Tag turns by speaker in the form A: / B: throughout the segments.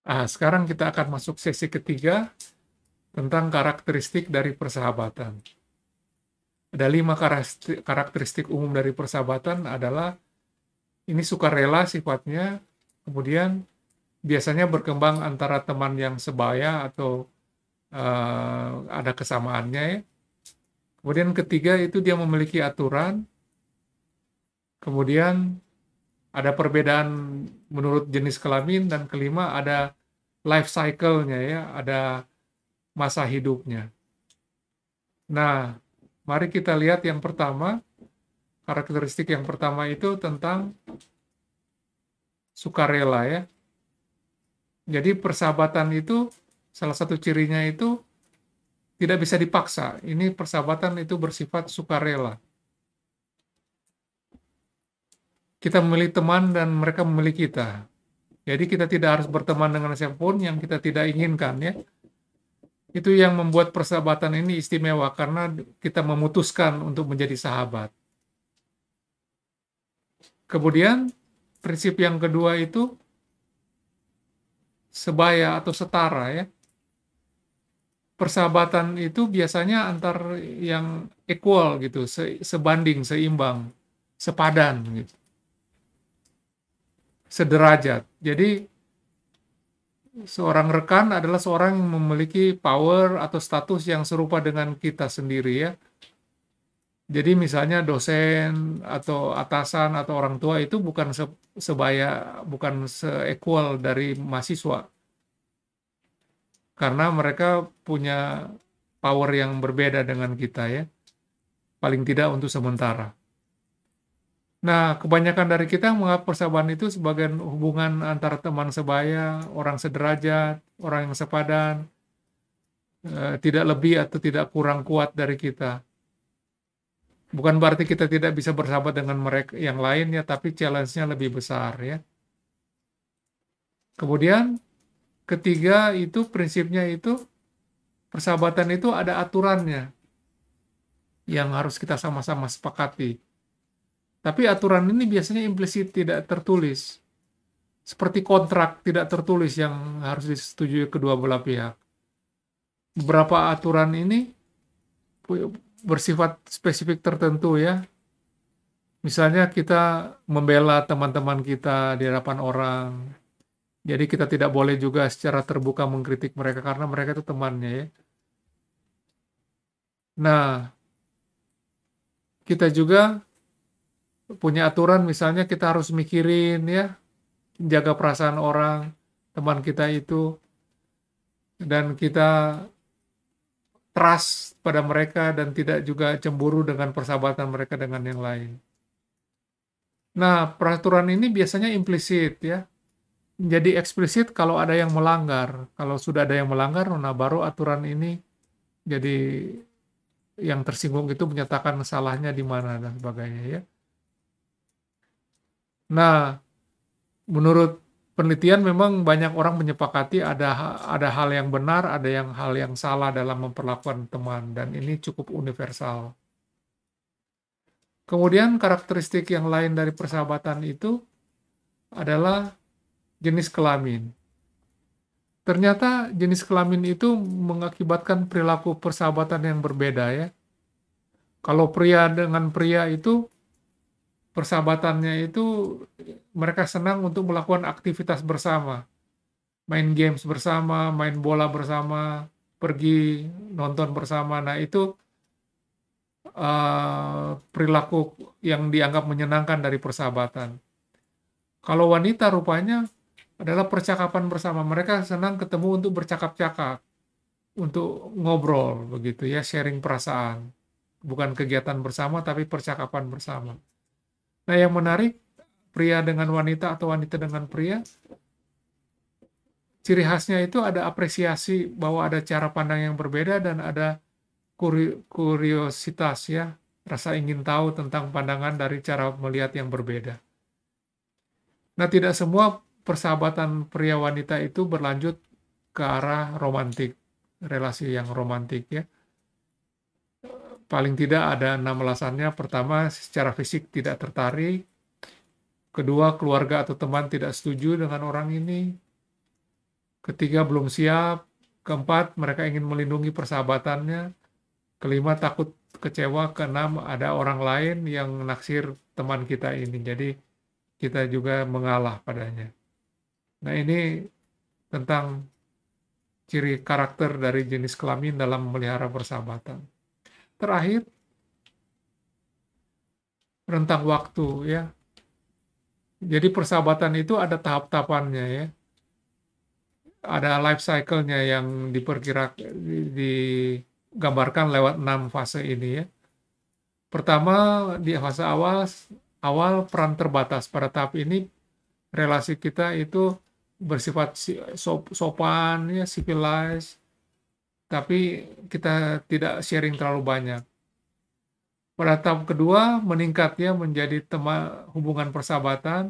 A: Sekarang kita akan masuk sesi ketiga tentang karakteristik dari persahabatan. Ada 5 karakteristik umum dari persahabatan adalah ini sukarela sifatnya, kemudian biasanya berkembang antara teman yang sebaya atau ada kesamaannya ya. Kemudian ketiga itu dia memiliki aturan, kemudian ada perbedaan menurut jenis kelamin, dan kelima ada life cycle-nya ya, ada masa hidupnya. Nah, mari kita lihat yang pertama, karakteristik yang pertama itu tentang sukarela ya. Jadi persahabatan itu salah satu cirinya itu tidak bisa dipaksa. Ini persahabatan itu bersifat sukarela. Kita memilih teman dan mereka memilih kita. Jadi kita tidak harus berteman dengan siapapun yang kita tidak inginkan ya. Itu yang membuat persahabatan ini istimewa karena kita memutuskan untuk menjadi sahabat. Kemudian prinsip yang kedua itu sebaya atau setara ya. Persahabatan itu biasanya antar yang equal gitu, sebanding, seimbang, sepadan gitu. Sederajat. Jadi seorang rekan adalah seorang yang memiliki power atau status yang serupa dengan kita sendiri ya. Jadi misalnya dosen atau atasan atau orang tua itu bukan sebaya, bukan se-equal dari mahasiswa. Karena mereka punya power yang berbeda dengan kita ya. Paling tidak untuk sementara. Nah, kebanyakan dari kita menganggap persahabatan itu sebagai hubungan antara teman sebaya, orang sederajat, orang yang sepadan, tidak lebih atau tidak kurang kuat dari kita. Bukan berarti kita tidak bisa bersahabat dengan mereka yang lainnya, tapi challenge-nya lebih besar ya. Kemudian ketiga itu prinsipnya itu persahabatan itu ada aturannya yang harus kita sama-sama sepakati. Tapi aturan ini biasanya implisit, tidak tertulis. Seperti kontrak tidak tertulis yang harus disetujui kedua belah pihak. Beberapa aturan ini bersifat spesifik tertentu ya. Misalnya kita membela teman-teman kita di hadapan orang. Jadi kita tidak boleh juga secara terbuka mengkritik mereka karena mereka itu temannya ya. Nah, kita juga punya aturan misalnya kita harus mikirin ya, jaga perasaan orang, teman kita itu, dan kita trust pada mereka dan tidak juga cemburu dengan persahabatan mereka dengan yang lain. Nah, peraturan ini biasanya implisit ya. Jadi eksplisit kalau ada yang melanggar. Kalau sudah ada yang melanggar, nah baru aturan ini jadi yang tersinggung itu menyatakan salahnya di mana dan sebagainya ya. Nah, menurut penelitian memang banyak orang menyepakati ada hal yang benar, ada hal yang salah dalam memperlakukan teman, dan ini cukup universal. Kemudian karakteristik yang lain dari persahabatan itu adalah jenis kelamin. Ternyata jenis kelamin itu mengakibatkan perilaku persahabatan yang berbeda ya. Kalau pria dengan pria itu persahabatannya itu mereka senang untuk melakukan aktivitas bersama. Main games bersama, main bola bersama, pergi nonton bersama. Nah, itu perilaku yang dianggap menyenangkan dari persahabatan. Kalau wanita rupanya adalah percakapan bersama. Mereka senang ketemu untuk bercakap-cakap, untuk ngobrol begitu ya, sharing perasaan. Bukan kegiatan bersama tapi percakapan bersama. Nah, yang menarik, pria dengan wanita atau wanita dengan pria, ciri khasnya itu ada apresiasi bahwa ada cara pandang yang berbeda dan ada kuriositas ya, rasa ingin tahu tentang pandangan dari cara melihat yang berbeda. Nah, tidak semua persahabatan pria wanita itu berlanjut ke arah romantik, relasi yang romantik ya. Paling tidak ada 6 alasannya. Pertama, secara fisik tidak tertarik. Kedua, keluarga atau teman tidak setuju dengan orang ini. Ketiga, belum siap. Keempat, mereka ingin melindungi persahabatannya. Kelima, takut kecewa. Keenam, ada orang lain yang naksir teman kita ini. Jadi kita juga mengalah padanya. Nah, ini tentang ciri karakter dari jenis kelamin dalam memelihara persahabatan. Terakhir, rentang waktu ya. Jadi persahabatan itu ada tahap-tahapannya ya. Ada life cycle-nya yang diperkirakan digambarkan lewat 6 fase ini ya. Pertama, di fase awal peran terbatas. Pada tahap ini relasi kita itu bersifat sopan ya, civilized, tapi kita tidak sharing terlalu banyak. Pada tahap kedua meningkat ya menjadi hubungan persahabatan.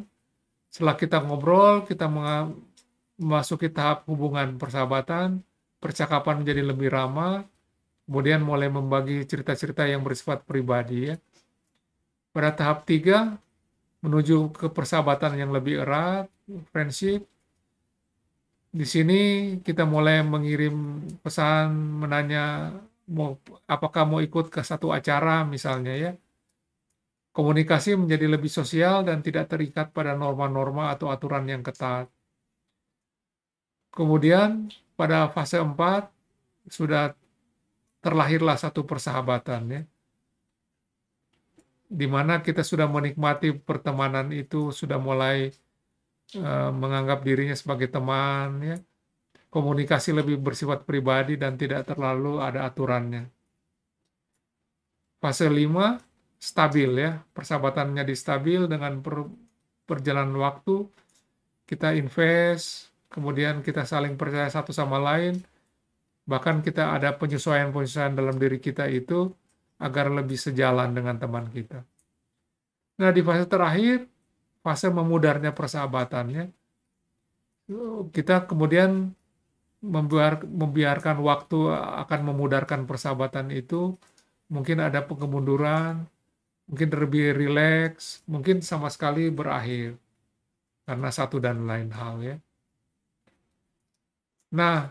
A: Setelah kita ngobrol, kita memasuki tahap hubungan persahabatan, percakapan menjadi lebih ramah, kemudian mulai membagi cerita-cerita yang bersifat pribadi ya. Pada tahap 3 menuju ke persahabatan yang lebih erat, friendship. Di sini kita mulai mengirim pesan, menanya apakah mau ikut ke satu acara misalnya ya. Komunikasi menjadi lebih sosial dan tidak terikat pada norma-norma atau aturan yang ketat. Kemudian pada fase 4 sudah terlahirlah satu persahabatan ya. Di mana kita sudah menikmati pertemanan itu, sudah mulai menganggap dirinya sebagai teman ya. Komunikasi lebih bersifat pribadi dan tidak terlalu ada aturannya. Fase 5 stabil ya, persahabatannya stabil dengan perjalanan waktu, kita invest, kemudian kita saling percaya satu sama lain, bahkan kita ada penyesuaian-penyesuaian dalam diri kita itu agar lebih sejalan dengan teman kita. Nah, di fase terakhir, fase memudarnya persahabatannya, kita kemudian membiarkan waktu akan memudarkan persahabatan itu, mungkin ada kemunduran, mungkin lebih rileks, mungkin sama sekali berakhir karena satu dan lain hal ya. Nah,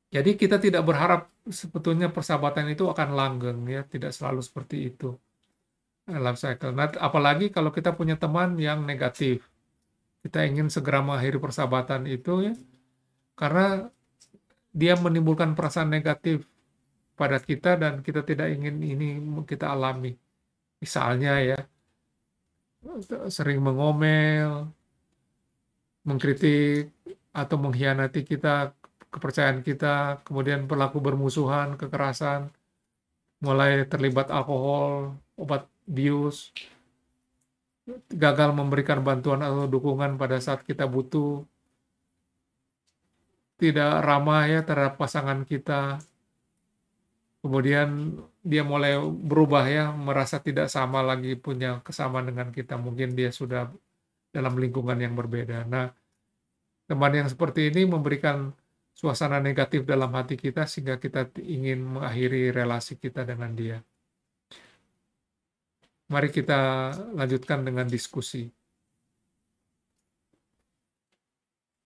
A: jadi kita tidak berharap sebetulnya persahabatan itu akan langgeng ya, tidak selalu seperti itu. Life cycle. Nah, apalagi kalau kita punya teman yang negatif. Kita ingin segera mengakhiri persahabatan itu ya, karena dia menimbulkan perasaan negatif pada kita dan kita tidak ingin ini kita alami. Misalnya ya, sering mengomel, mengkritik, atau mengkhianati kita, kepercayaan kita, kemudian berlaku bermusuhan, kekerasan, mulai terlibat alkohol, obat bius, gagal memberikan bantuan atau dukungan pada saat kita butuh, tidak ramah ya terhadap pasangan kita, kemudian dia mulai berubah ya, merasa tidak sama lagi punya kesamaan dengan kita, mungkin dia sudah dalam lingkungan yang berbeda. Nah, teman yang seperti ini memberikan suasana negatif dalam hati kita sehingga kita ingin mengakhiri relasi kita dengan dia. Mari kita lanjutkan dengan diskusi.